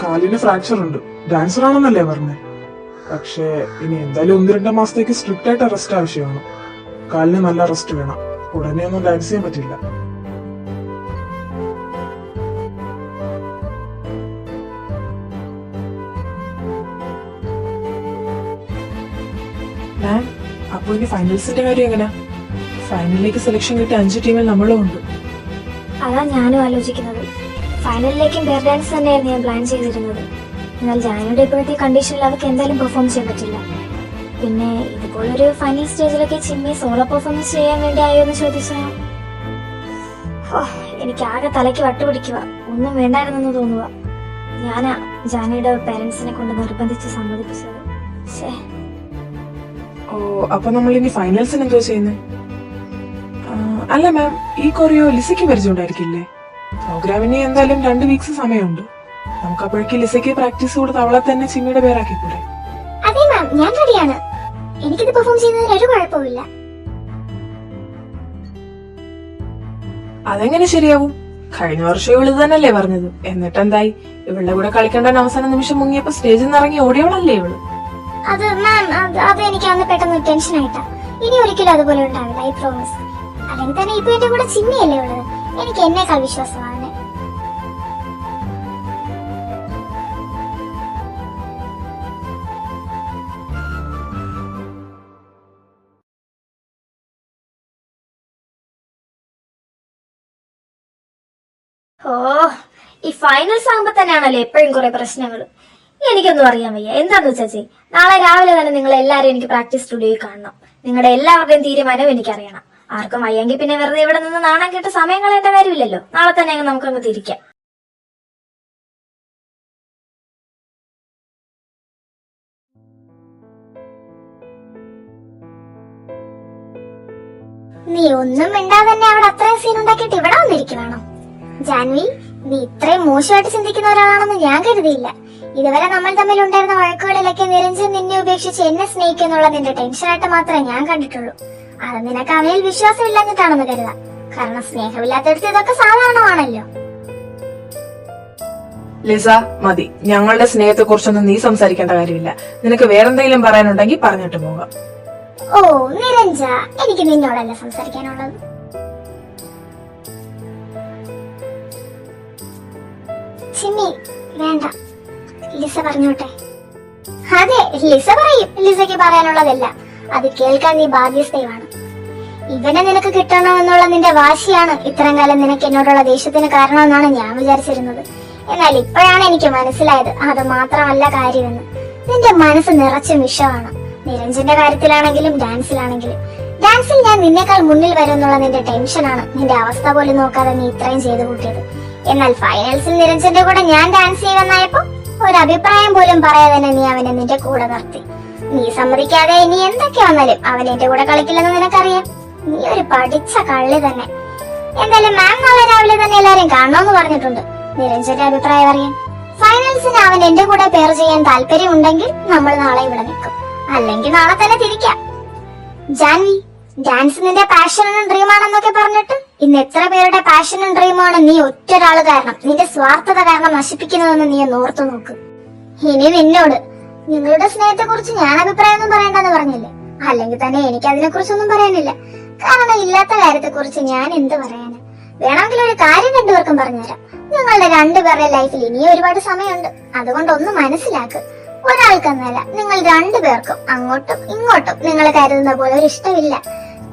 കാലിന് ഫ്രാക്ചർ ഉണ്ട്. ഡാൻസർ ആണെന്നല്ലേ പറഞ്ഞേ? പക്ഷേ ഇനി എന്തായാലും 1-2 മാസത്തേക്ക് സ്ട്രിക്റ്റ് ആയിട്ട് റെസ്റ്റ് ആവശ്യമാണ്. കാലിന് നല്ല റെസ്റ്റ് വേണം. ഉടനെ ഒന്നും ഡാൻസ് ചെയ്യാൻ പറ്റില്ല. അപ്പൊ ഇനി ഫൈനൽസിന്റെ കാര്യം എങ്ങനെയാ? ഫൈനലിലേക്ക് സെലക്ഷൻ കിട്ടിയ 5 ടീമിൽ നമ്മളും ഉണ്ട്. അതാ ഞാനും ആലോചിക്കുന്നത്. ഫൈനലിലേക്കും പെയർ ഡാൻസ് തന്നെയായിരുന്നു ഞാൻ പ്ലാൻ ചെയ്തിരുന്നത്. എന്നാൽ ജാനുവിന്റെ ഇപ്പോഴത്തെ കണ്ടീഷനിൽ അതൊക്കെ എന്തായാലും പെർഫോം ചെയ്യാൻ പറ്റില്ല. പിന്നെ ഇതുപോലൊരു ഫൈനൽ സ്റ്റേജിലൊക്കെ ചിമ്മി സോളോ പെർഫോമൻസ് ചെയ്യാൻ വേണ്ടി ആയോ എന്ന് ചോദിച്ചാൽ എനിക്ക് ആകെ തലയ്ക്ക് വട്ടുപിടിക്കുക. ഒന്നും വേണ്ടായിരുന്നെന്ന് തോന്നുക. ഞാനാ ജാനുവിന്റെ പേരൻസിനെ കൊണ്ട് നിർബന്ധിച്ച് സമ്മതിപ്പിച്ചത്. ഓ, അപ്പൊ നമ്മൾ ഇനി ഫൈനൽസിന് എന്തോ ചെയ്യുന്നത്? അല്ല മാം, ഈ കൊറിയോ ലിസയ്ക്ക് പരിചയമുണ്ടായിരിക്കില്ലേ? പ്രോഗ്രാമിന് എന്തായാലും 2 വീക്സ് സമയമുണ്ട്. നമുക്ക് അപ്പോഴേക്ക് ലിസയ്ക്ക് പ്രാക്ടീസ് കൊടുത്ത് അവളെ തന്നെ ചിമ്മിയുടെ പേരാക്കിക്കൂടെ? അതെ മാം, ഞാൻ റെഡിയാണ്. എനിക്കിത് പെർഫോം ചെയ്യുന്നതിന് ഒരു കുഴപ്പമില്ല. അതെങ്ങനെ ശരിയാവും? കഴിഞ്ഞ വർഷം ഇവള് തന്നെയല്ലേ പറഞ്ഞത്. എന്നിട്ട് എന്തായി? ഇവളുടെ കൂടെ കളിക്കേണ്ട അവസാന നിമിഷം മുങ്ങിയപ്പോ സ്റ്റേജിൽ നിന്ന് ഇറങ്ങി ഓടിയവളല്ലേ ഇവള്? അത് മാം, അത് എനിക്ക് അന്ന് പെട്ടെന്ന് ടെൻഷൻ ആയിട്ടാ. ഇനി ഒരിക്കലും അതുപോലെ ഉണ്ടാവില്ല, ഐ പ്രോമിസ്. അല്ലെങ്കിൽ തന്നെ ഇപ്പൊ എന്റെ കൂടെ ചിമ്മിയല്ലേ ഉള്ളത്. എനിക്ക് എന്നേക്കാൾ വിശ്വാസമാണ്. ഓ, ഈ ഫൈനൽസ് ആകുമ്പോ തന്നെയാണല്ലോ എപ്പോഴും കുറെ പ്രശ്നങ്ങൾ. എനിക്കൊന്നും അറിയാൻ വയ്യ. എന്താന്ന് വെച്ചാ നാളെ രാവിലെ തന്നെ നിങ്ങൾ എല്ലാരും എനിക്ക് പ്രാക്ടീസ് സ്റ്റുഡിയോയിൽ കാണണം. നിങ്ങളുടെ എല്ലാവരുടെയും തീരുമാനവും എനിക്കറിയണം. ആർക്കും വയ്യെങ്കിൽ പിന്നെ വെറുതെ ഇവിടെ നിന്ന് നാണം കേട്ട് സമയം കളയേണ്ട കാര്യമില്ലല്ലോ. നാളെ തന്നെ നമുക്കങ്ങ് തിരിക്കാം. നീ ഒന്നും മിണ്ടാതെ തന്നെ അവിടെ അത്രയും സീൻ ഉണ്ടാക്കിയിട്ട് ഇവിടെ വന്നിരിക്കുവാണോ? ജാൻവി, നീ ഇത്രയും മോശമായിട്ട് ചിന്തിക്കുന്ന ഒരാളാണെന്ന് ഞാൻ കരുതിയില്ല. ഇതുവരെ നമ്മൾ തമ്മിൽ ഉണ്ടായിരുന്ന വഴക്കുകളിലൊക്കെ നിരഞ്ജൻ നിന്നെ ഉപേക്ഷിച്ച് എന്നെ സ്നേഹിക്കുന്നുള്ള നിന്റെ ടെൻഷനായിട്ട് മാത്രമേ ഞാൻ കണ്ടിട്ടുള്ളൂ. അത് നിനക്ക് അവയിൽ വിശ്വാസം ഇല്ലാഞ്ഞിട്ടാണെന്ന് കരുതാം. കാരണം സ്നേഹമില്ലാത്തടുത്ത് ഇതൊക്കെ സാധാരണമാണല്ലോ. ലിസ, മതി. ഞങ്ങളുടെ സ്നേഹത്തെ കുറിച്ചൊന്നും നീ സംസാരിക്കേണ്ട കാര്യമില്ല. നിനക്ക് വേറെന്തെങ്കിലും പറയാനുണ്ടെങ്കിൽ പറഞ്ഞിട്ട് പോകാം. ഓ നിരഞ്ജ, എനിക്ക് നിന്നോടല്ല സംസാരിക്കാനുള്ളത്. ചിമ്മി, വേണ്ട, ലിസ പറഞ്ഞോട്ടെ. അതെ, ലിസ പറയും. ലിസയ്ക്ക് പറയാനുള്ളതല്ല. അത് കേൾക്കാൻ നീ ബാധ്യസ്ഥയുമാണ്. ഇവനെ നിനക്ക് കിട്ടണമെന്നുള്ള നിന്റെ വാശിയാണ് ഇത്രയും കാലം നിനക്ക് എന്നോടുള്ള ദേഷ്യത്തിന് കാരണമെന്നാണ് ഞാൻ വിചാരിച്ചിരുന്നത്. എന്നാൽ ഇപ്പോഴാണ് എനിക്ക് മനസ്സിലായത് അത് മാത്രമല്ല കാര്യമെന്ന്. നിന്റെ മനസ്സ് നിറച്ചും വിഷമാണ്. നിരഞ്ജന്റെ കാര്യത്തിലാണെങ്കിലും ഡാൻസിലാണെങ്കിലും. ഡാൻസിൽ ഞാൻ നിന്നേക്കാൾ മുന്നിൽ വരുമെന്നുള്ള നിന്റെ ടെൻഷനാണ് നിന്റെ അവസ്ഥ പോലും നോക്കാതെ നീ ഇത്രയും ചെയ്തു കൂട്ടിയത്. എന്നാൽ ഫൈനൽസിൽ നിരഞ്ജന്റെ കൂടെ ഞാൻ ഡാൻസ് ചെയ്യുമെന്നായപ്പോ ഒരു അഭിപ്രായം പോലും പറയാതെ തന്നെ നീ അവനെ നിന്റെ കൂടെ നിർത്തി. നീ സമ്മതിക്കാതെ ഇനി എന്തൊക്കെ വന്നാലും അവൻ എന്റെ കൂടെ കളിക്കില്ലെന്ന് നിനക്കറിയാം. നീ ഒരു പഠിച്ച കള്ളി തന്നെ. എന്തായാലും മാം നാളെ രാവിലെ തന്നെ എല്ലാരും കാണണമെന്ന് പറഞ്ഞിട്ടുണ്ട് നിരഞ്ജന്റെ അഭിപ്രായം അറിയാൻ. ഫൈനൽസിന് അവൻ എന്റെ കൂടെ പെയർ ചെയ്യാൻ താല്പര്യം ഉണ്ടെങ്കിൽ നമ്മൾ നാളെ ഇവിടെ നിൽക്കും. അല്ലെങ്കിൽ നാളെ തന്നെ തിരിക്കാം. ജാൻവി, ഡാൻസ് നിന്റെ പാഷനും ഡ്രീമാണെന്നൊക്കെ പറഞ്ഞിട്ട് ഇന്ന് എത്ര പേരുടെ പാഷനും ഡ്രീമാണ് നീ ഒറ്റൊരാള് കാരണം നിന്റെ സ്വാർത്ഥത കാരണം നശിപ്പിക്കുന്നതെന്ന് നീ ഓർത്തു നോക്ക്. ഇനി നിന്നോട് നിങ്ങളുടെ സ്നേഹത്തെ കുറിച്ച് ഞാൻ അഭിപ്രായമൊന്നും പറയണ്ടെന്ന് പറഞ്ഞില്ലേ? അല്ലെങ്കിൽ തന്നെ എനിക്ക് അതിനെ കുറിച്ചൊന്നും പറയാനില്ല. കാരണം ഇല്ലാത്ത കാര്യത്തെ കുറിച്ച് ഞാൻ എന്ത് പറയാന്? വേണമെങ്കിൽ ഒരു കാര്യം രണ്ടുപേർക്കും പറഞ്ഞുതരാം. നിങ്ങളുടെ രണ്ടുപേരുടെ ലൈഫിൽ ഇനിയും ഒരുപാട് സമയമുണ്ട്. അതുകൊണ്ട് ഒന്ന് മനസ്സിലാക്ക്. ഒരാൾക്കെന്നല്ല, നിങ്ങൾ രണ്ടുപേർക്കും അങ്ങോട്ടും ഇങ്ങോട്ടും നിങ്ങൾ കരുതുന്ന പോലെ ഒരു ഇഷ്ടമില്ല.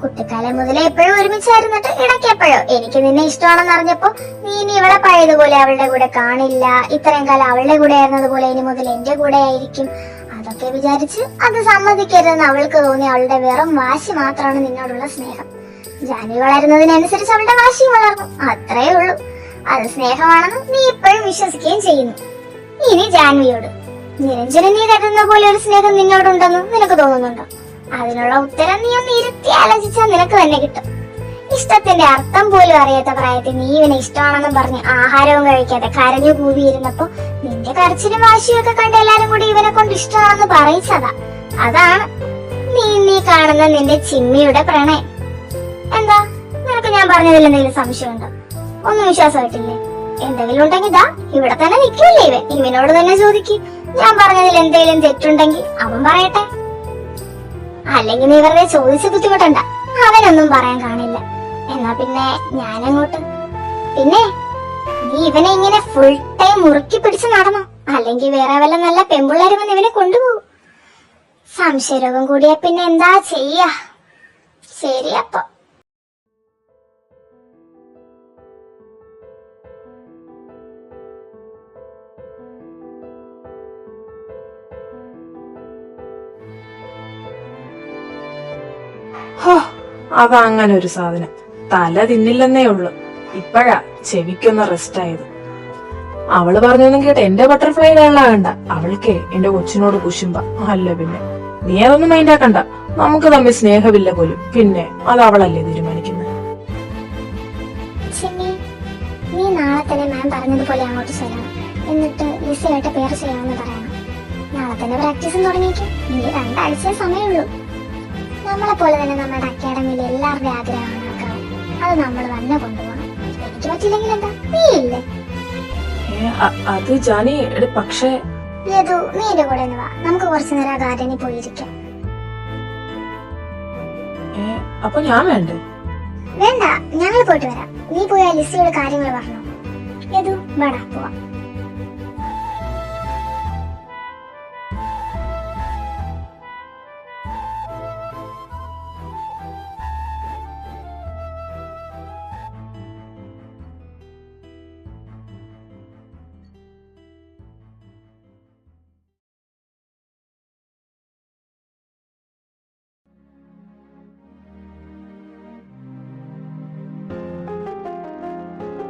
കുട്ടിക്കാലം മുതലേ എപ്പോഴും ഒരുമിച്ചായിരുന്നിട്ട് ഇടയ്ക്ക് എപ്പോഴോ എനിക്ക് നിന്നെ ഇഷ്ടമാണെന്ന് അറിഞ്ഞപ്പോ നീ ഇനി ഇവിടെ പഴയതുപോലെ അവളുടെ കൂടെ കാണില്ല, ഇത്രയും കാലം അവളുടെ കൂടെ ആയിരുന്നതുപോലെ ഇനി മുതൽ എന്റെ കൂടെ ആയിരിക്കും, അതൊക്കെ വിചാരിച്ച് അത് സമ്മതിക്കരുതെന്ന് അവൾക്ക് തോന്നി അവളുടെ വെറും വാശി മാത്രമാണ് നിന്നോടുള്ള സ്നേഹം. ജാനകി വളരുന്നതിനനുസരിച്ച് അവളുടെ വാശിയും വളർന്നു, അത്രേ ഉള്ളൂ. അത് സ്നേഹമാണെന്ന് നീ ഇപ്പോഴും വിശ്വസിക്കുകയും ചെയ്യുന്നു. ഇനി ജാൻവിയോട് നിരഞ്ജന നീ കരുതുന്ന പോലെ ഒരു സ്നേഹം നിന്നോടുണ്ടെന്ന് നിനക്ക് തോന്നുന്നുണ്ടോ? അതിനുള്ള ഉത്തരം നീ ഒന്ന് ഇരുത്തി ആലോചിച്ചാൽ നിനക്ക് തന്നെ കിട്ടും. ഇഷ്ടത്തിന്റെ അർത്ഥം പോലും അറിയാത്ത പ്രായത്തിൽ നീ ഇവനെ ഇഷ്ടമാണെന്നും പറഞ്ഞ് ആഹാരവും കഴിക്കാതെ കരഞ്ഞു കൂവിയിരുന്നപ്പോ നിന്റെ കരച്ചിലും വാശിയും ഒക്കെ കണ്ട് എല്ലാരും കൂടി ഇവനെ കൊണ്ട് ഇഷ്ടമാണെന്ന് പറയിച്ചതാ. അതാണ് നീ കാണുന്ന നിന്റെ ചിമ്മിയുടെ പ്രണയം. എന്താ നിനക്ക് ഞാൻ പറഞ്ഞതിൽ എന്തെങ്കിലും സംശയമുണ്ടോ? ഒന്നും വിശ്വാസമായിട്ടില്ലേ? എന്തെങ്കിലും ഉണ്ടെങ്കിൽ ഇതാ ഇവിടെ തന്നെ നിൽക്കില്ലേ ഇവനോട് തന്നെ ചോദിക്കും. ഞാൻ പറഞ്ഞതിൽ എന്തെങ്കിലും തെറ്റുണ്ടെങ്കിൽ അവൻ പറയട്ടെ. അല്ലെങ്കിൽ നീ വെറുതെ ചോദിച്ച് ബുദ്ധിമുട്ടണ്ട, അവനൊന്നും പറയാൻ കാണില്ല. എന്നാ പിന്നെ ഞാനങ്ങോട്ട്. പിന്നെ നീ ഇവനെ ഇങ്ങനെ ഫുൾ ടൈം മുറുക്കി പിടിച്ച് നടന്നോ, അല്ലെങ്കിൽ വേറെ വല്ല നല്ല പെമ്പിള്ളേര് വന്ന് ഇവനെ കൊണ്ടുപോകും. സംശയരോഗം കൂടിയാ പിന്നെ എന്താ ചെയ്യാ. ശരിയപ്പോ. ഹോ, അതങ്ങനെ ഒരു സാധനം. തല തിന്നില്ലെന്നേ ഉള്ളു. ഇപ്പഴാ ചെവിക്കൊന്ന് റെസ്റ്റ് ആയത്. അവള് പറഞ്ഞൊന്നും കേട്ട് എന്റെ ബട്ടർഫ്ലൈ വേണ്ട. അവൾക്കേ എന്റെ കൊച്ചിനോട് കുശുമ്പ. അല്ല പിന്നെ നീ അതൊന്നും മൈൻഡാക്കണ്ട. നമുക്ക് തമ്മിൽ സ്നേഹമില്ല പോലും. പിന്നെ അത് അവളല്ലേ തീരുമാനിക്കുന്നത്. നീ നാളെ തന്നെ മാം പറഞ്ഞതുപോലെ അങ്ങോട്ട് ചെല്ലണം. എന്നിട്ട് ലിസയായിട്ട് പേര് ചെയ്യാമെന്ന് പറയണം. നാളെ തന്നെ പ്രാക്ടീസും തുടങ്ങിയേക്കും. ഇനി 2 ആഴ്ചയെ സമയമുള്ളൂ. നമ്മളെ പോലെ തന്നെ നമ്മുടെ അക്കാഡമിയിൽ എല്ലാവരുടെ ആഗ്രഹമാണ് ആക്കാൻ. അത് നമ്മൾ തന്നെ കൊണ്ടുപോകണം. എനിക്ക് പറ്റില്ലെങ്കിൽ എന്താ, നീ ഇല്ലേ? അത് ജാനി, പക്ഷേ ഏതു നീ എന്റെ കൂടെ വാ, നമുക്ക് കുറച്ചു നേരം ഗാർഡനിൽ പോയിരിക്കാം. അപ്പൊ ഞാൻ വേണ്ടേ? വേണ്ട, ഞങ്ങൾ പോയിട്ട് വരാം. നീ പോയി ലിസിയോട് കാര്യങ്ങൾ പറഞ്ഞു. ഏതു വേടാ പോവാ.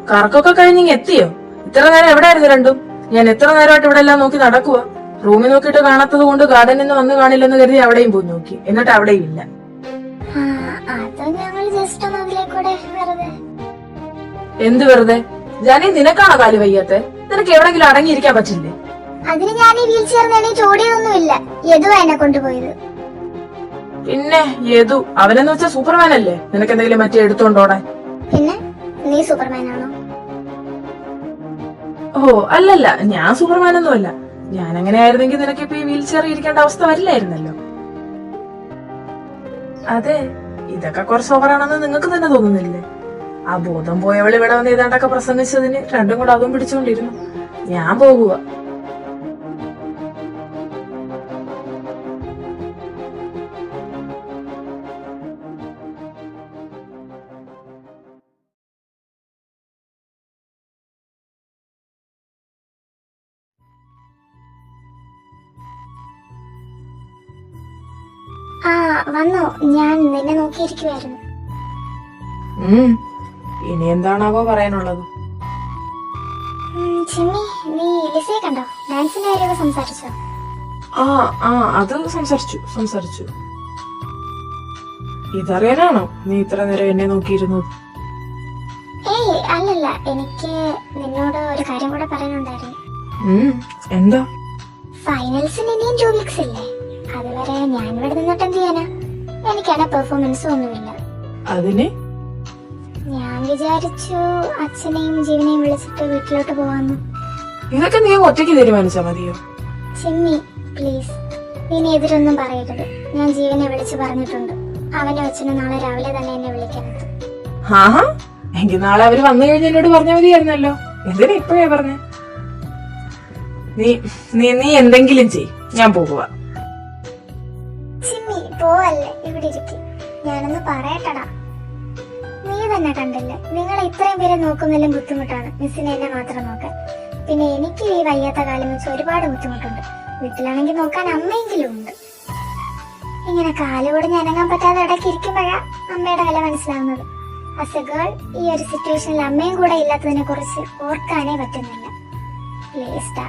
കറക്കൊക്കെ കഴിഞ്ഞിങ്ങ് എത്തിയോ? ഇത്ര നേരം എവിടെയായിരുന്നു രണ്ടും? ഞാൻ എത്ര നേരമായിട്ട് ഇവിടെ എല്ലാം നോക്കി നടക്കുക. റൂമിൽ നോക്കിയിട്ട് കാണാത്തത് കൊണ്ട് ഗാർഡനിൽ നിന്ന് വന്ന് കാണില്ലെന്ന് കരുതി അവിടെയും പോയി നോക്കി. എന്നിട്ട് അവിടെയും ഇല്ല. എന്ത് വെറുതെ? ജാനി, നിനക്കാണോ കാല് വയ്യാത്തെ? നിനക്ക് എവിടെങ്കിലും അടങ്ങിയിരിക്കാൻ പറ്റില്ലേ? അതിന് ഞാൻ ഈ വീൽ ചെയർ ഓടിയൊന്നുമില്ല. യദു എന്നെ കൊണ്ടുപോയത്. പിന്നെ യദു അവനെന്ന് വെച്ചാ സൂപ്പർമാൻ അല്ലേ? നിനക്ക് എന്തെങ്കിലും മറ്റേ എടുത്തോണ്ടോടെ? പിന്നെ നീ സൂപ്പർമാൻ ആണോ? ഓ അല്ലല്ല, ഞാൻ സൂപ്പർമാനൊന്നും അല്ല. ഞാൻ അങ്ങനെ ആയിരുന്നെങ്കിൽ നിനക്ക് ഇപ്പൊ ഈ വീൽ ചെയർ ഇരിക്കേണ്ട അവസ്ഥ വരില്ലായിരുന്നല്ലോ. അതെ, ഇതൊക്കെ കുറച്ച് ഓവറാണെന്ന് നിങ്ങൾക്ക് തന്നെ തോന്നുന്നില്ലേ? ആ ബോധം പോയവൾ ഇവിടെ വന്ന് ഏതാണ്ടൊക്കെ പ്രസംഗിച്ചതിന് രണ്ടും കൂടെ അതും പിടിച്ചുകൊണ്ടിരുന്നു. ഞാൻ പോകുക. ആ വന്നോ? ഞാൻ നിന്നെ നോക്കിയിരിക്കുവായിരുന്നു. ഇനി എന്താണാവോ പറയാനുള്ളത്? ചിമ്മി, നീ ലിസയെ കണ്ടോ? ഡാൻസിന്റെ കാര്യമൊക്കെ സംസാരിച്ചോ? അത് സംസാരിച്ചു. ഇതറിയാനാണോ നീ ഇത്ര നേരം എന്നെ നോക്കിയിരുന്നത്? ഏയ് അല്ലല്ല, എനിക്ക് നിന്നോട് ഒരു കാര്യം കൂടെ പറയാനുണ്ടായിരുന്നു. എന്താ? ഫൈനൽസിന് ഇനിയും 2 വീക്സ് ഇല്ലേ? അതുവരെ ഞാൻ ഇവിടെ നിന്നിട്ട് എന്ത് ചെയ്യാനാ? എനിക്കാണ് പെർഫോമൻസും ഒന്നുമില്ല. അതിന് ഞാൻ വിചാരിച്ചു അച്ഛനെയും ജീവനെയും വിളിച്ചിട്ട് വീട്ടിലോട്ട് പോവാന്ന്. ഇതൊക്കെ നീ ഒറ്റയ്ക്ക് തീരുമാനിച്ചാ മതിയോ? ചിമ്മി പ്ലീസ്, നീ എതിരൊന്നും പറയരുത്. ഞാൻ ജീവനെ വിളിച്ചു പറഞ്ഞിട്ടുണ്ട്. അവന്റെ അച്ഛന് നാളെ രാവിലെ തന്നെ എന്നെ വിളിക്കരുത്. എങ്കിൽ നാളെ അവര് വന്നു കഴിഞ്ഞ് എന്നോട് പറഞ്ഞാൽ മതിയായിരുന്നല്ലോ. എന്തിനാ ഇപ്പഴേ പറഞ്ഞേ? നീ എന്തെങ്കിലും ചെയ്, ഞാൻ പോകുക. ചിമ്മി പോവല്ലേ, ഇവിടെ ഇരിക്കും. ഞാനൊന്ന് പറയട്ടടാ. നീ തന്നെ കണ്ടില്ലേ, നിങ്ങൾ ഇത്രയും പേരെ നോക്കുന്നതിലും ബുദ്ധിമുട്ടാണ് മിസ്സിനെ എന്നെ മാത്രം നോക്കാൻ. പിന്നെ എനിക്ക് ഈ വയ്യാത്ത കാലം വെച്ച് ഒരുപാട് ബുദ്ധിമുട്ടുണ്ട്. വീട്ടിലാണെങ്കിൽ നോക്കാൻ അമ്മയെങ്കിലും ഉണ്ട്. ഇങ്ങനെ കാലുകൊടിഞ്ഞ് അനങ്ങാൻ പറ്റാതെ ഇടയ്ക്ക് ഇരിക്കുമ്പോഴാ അമ്മയുടെ വില മനസ്സിലാവുന്നത്. ആസ് എ ഗേൾ ഈ ഒരു സിറ്റുവേഷനിൽ അമ്മയും കൂടെ ഇല്ലാത്തതിനെ കുറിച്ച് ഓർക്കാനേ പറ്റുന്നില്ല. പ്ലീസ്റ്റാ,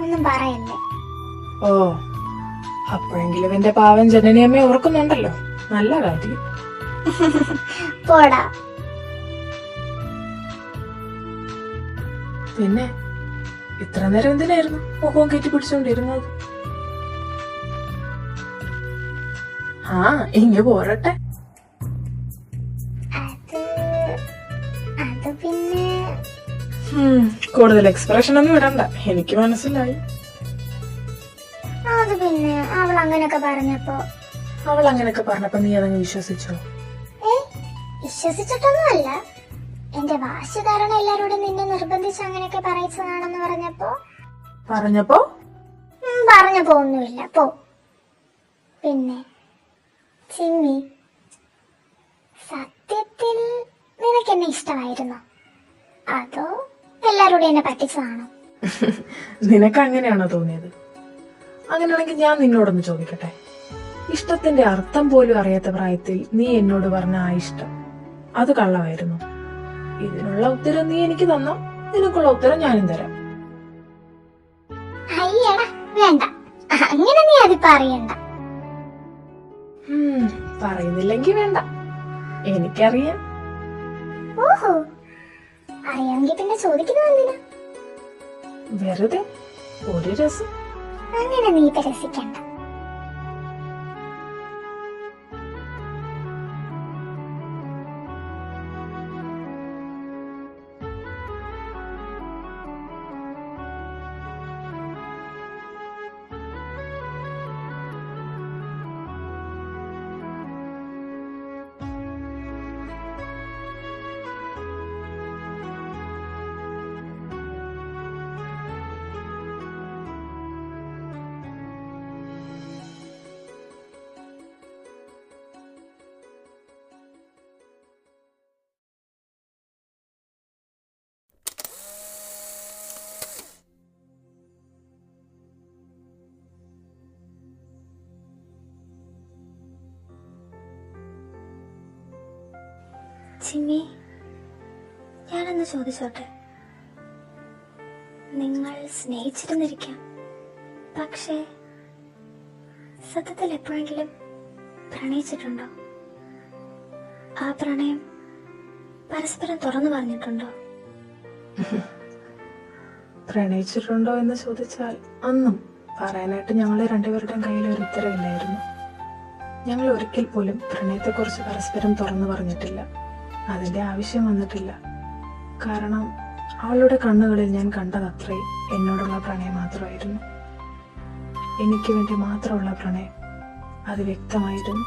ഒന്നും പറയല്ലേ. ഓ, അപ്പോഴെങ്കിലും എന്റെ പാവൻ ജനനിയമ്മയെ ഓർക്കുന്നുണ്ടല്ലോ. നല്ല കാര്യം. പോടാ. പിന്നെ ഇത്ര നേരം എന്തിനായിരുന്നു മുഖവും കയറ്റി പിടിച്ചോണ്ടിരുന്നത്? ഇങ്ങ് പോരട്ടെ. അത് പിന്നെ കൂടുതൽ എക്സ്പ്രഷൻ ഒന്നും ഇടണ്ട, എനിക്ക് മനസ്സിലായി. അത് പിന്നെ അവൾ അങ്ങനെയൊക്കെ പറഞ്ഞപ്പോ നീ അതങ്ങ് വിശ്വസിച്ചോ? വിശ്വസിച്ചിട്ടൊന്നുമല്ല. എന്റെ വാശി കാരണം എല്ലാരോടും നിന്നെ നിർബന്ധിച്ച് അങ്ങനെയൊക്കെ പറയിച്ചതാണെന്ന് പറഞ്ഞപ്പോ ഒന്നുമില്ല. പോ. പിന്നെ ചിമ്മി, സത്യത്തിൽ നിനക്ക് എന്നെ ഇഷ്ടമായിരുന്നോ, അതോ എല്ലാരോടും എന്നെ പറ്റിച്ചതാണോ? നിനക്ക് അങ്ങനെയാണോ തോന്നിയത്? അങ്ങനെയാണെങ്കിൽ ഞാൻ നിന്നോടൊന്ന് ചോദിക്കട്ടെ, ഇഷ്ടത്തിന്റെ അർത്ഥം പോലും അറിയാത്ത പ്രായത്തിൽ നീ എന്നോട് പറഞ്ഞ ആ ഇഷ്ടം അത് കള്ളമായിരുന്നു? ഇതിനുള്ള ഉത്തരം നീ എനിക്ക് തന്നോ, നിനക്കുള്ള ഉത്തരം ഞാനും തരാം. അയ്യടാ വേണ്ട, അങ്ങനെ നീ അതിപ്പോ അറിയണ്ട. പറയുന്നില്ലെങ്കി വേണ്ട, എനിക്കറിയാം. ഓഹോ, അറിയാമെങ്കിൽ പിന്നെ ചോദിക്കുന്നത് എന്തിനാ? വെറുതെ ഒരു രസം. അങ്ങനെ നീ ഇപ്പൊ രസിക്കണ്ട. ചിമ്മി, ഞാനൊന്ന് ചോദിച്ചോട്ടെ? നിങ്ങൾ സ്നേഹിച്ചിരുന്നിരിക്കാം, പക്ഷേ സത്യത്തിൽ എപ്പോഴെങ്കിലും പ്രണയിച്ചിട്ടുണ്ടോ? ആ പ്രണയം പരസ്പരം തുറന്നു പറഞ്ഞിട്ടുണ്ടോ? പ്രണയിച്ചിട്ടുണ്ടോ എന്ന് ചോദിച്ചാൽ അന്നും പറയാനായിട്ട് ഞങ്ങളെ രണ്ടുപേരുടെയും കയ്യിൽ ഒരു ഉത്തരവില്ലായിരുന്നു. ഞങ്ങൾ ഒരിക്കൽ പോലും പ്രണയത്തെക്കുറിച്ച് പരസ്പരം തുറന്നു പറഞ്ഞിട്ടില്ല. അതിന്റെ ആവശ്യം വന്നിട്ടില്ല. കാരണം അവളുടെ കണ്ണുകളിൽ ഞാൻ കണ്ടതത്രയും എന്നോടുള്ള പ്രണയം മാത്രമായിരുന്നു. എനിക്ക് വേണ്ടി മാത്രമുള്ള പ്രണയം. അത് വ്യക്തമായിരുന്നു.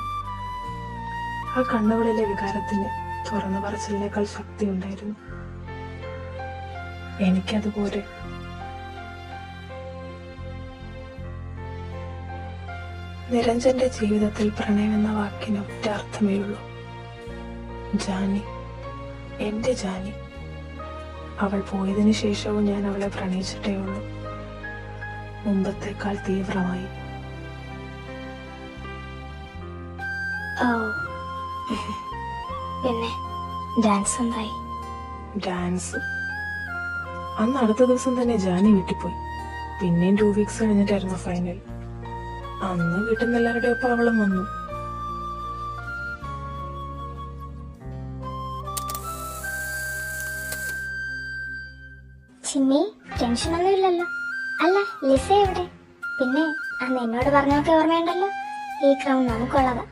ആ കണ്ണുകളിലെ വികാരത്തിന് തുറന്നു പറച്ചിലിനേക്കാൾ ശക്തി ഉണ്ടായിരുന്നു. എനിക്കതുപോലെ നിരഞ്ജന്റെ ജീവിതത്തിൽ പ്രണയം എന്ന വാക്കിന് ഒറ്റ അർത്ഥമേ ഉള്ളൂ. ജാനി, എന്റെ ജാനി. അവൾ പോയതിനു ശേഷവും ഞാൻ അവളെ പ്രണയിച്ചിട്ടേ ഉള്ളൂ, മുമ്പത്തേക്കാൾ തീവ്രമായി. പിന്നെ ഡാൻസ് എന്തായി? ഡാൻസ് അന്ന് അടുത്ത ദിവസം തന്നെ ജാനി വീട്ടിൽ പോയി. പിന്നെയും 2 വീക്സ് കഴിഞ്ഞിട്ടായിരുന്നു ഫൈനൽ. അന്ന് വീട്ടിൽ നിന്ന് എല്ലാവരുടെ ഒപ്പം അവളും വന്നു. ചിമ്മി, ടെൻഷനൊന്നും ഇല്ലല്ലോ? അല്ല, ലിസ എവിടെ? പിന്നെ അന്ന് എന്നോട് പറഞ്ഞൊക്കെ ഓർമ്മയുണ്ടല്ലോ, ഈ ക്രൗൺ നമുക്കുള്ളതാ.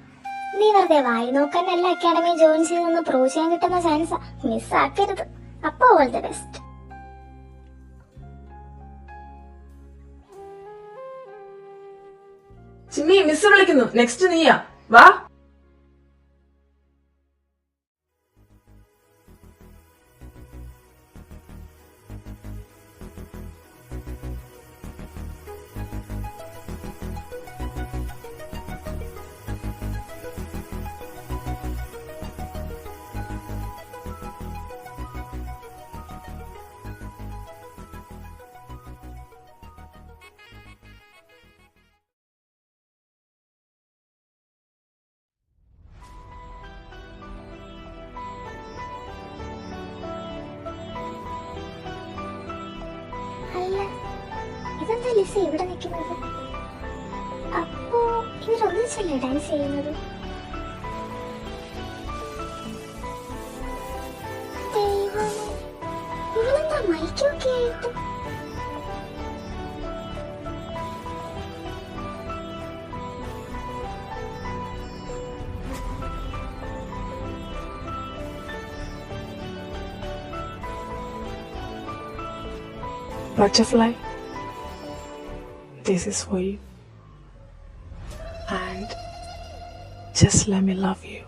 നീ വെറുതെ വായി നോക്കാൻ എല്ലാ അക്കാഡമി ജോയിൻ ചെയ്തൊന്ന് പ്രൂവ് ചെയ്യാൻ കിട്ടുന്ന ചാൻസാ, മിസ് ആക്കരുത്. അപ്പൊ ഓൾ ദി ബെസ്റ്റ്. ചിമ്മി, മിസ് വിളിക്കുന്നു. നെക്സ്റ്റ് നീയാ, വാ. ഇതെന്താ ലിസ ഇവിടെ നിൽക്കുന്നത്? അപ്പോ ഇവരൊന്നിച്ചല്ലേ ഡാൻസ് ചെയ്യുന്നത്? ദൈവമേ, ഇവളെന്താ മൈക്കൊക്കെ ആയിട്ട്? Butterfly, this is for you. And just let me love you.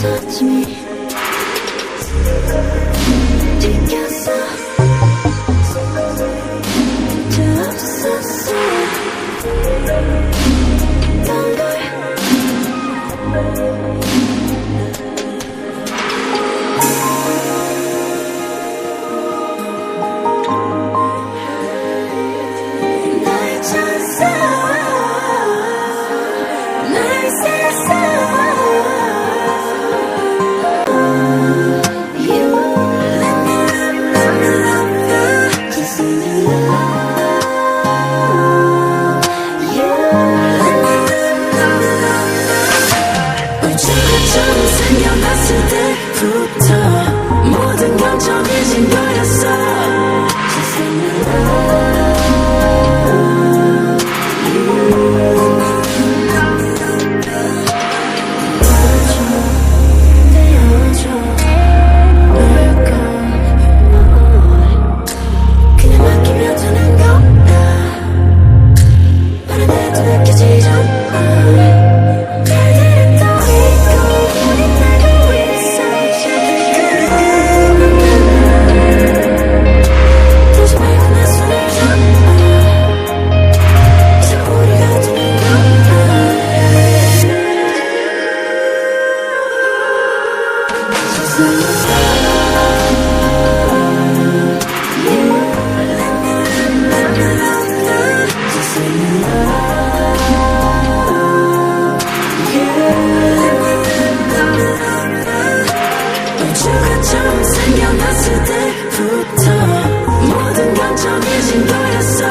Touch me. 지켰어. 없었어. 넌 걸. 날 찾아. 날 세상. 생겨났을 때부터 모든 건 정해진 거였어. 그냥 맡기면 되는 거야. 바라내도 느껴지지 않아. 처음 생겨났을 때부터 모든 건 정해진 거였어.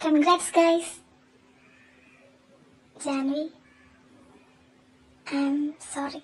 Congrats, guys. Janvi, I'm sorry.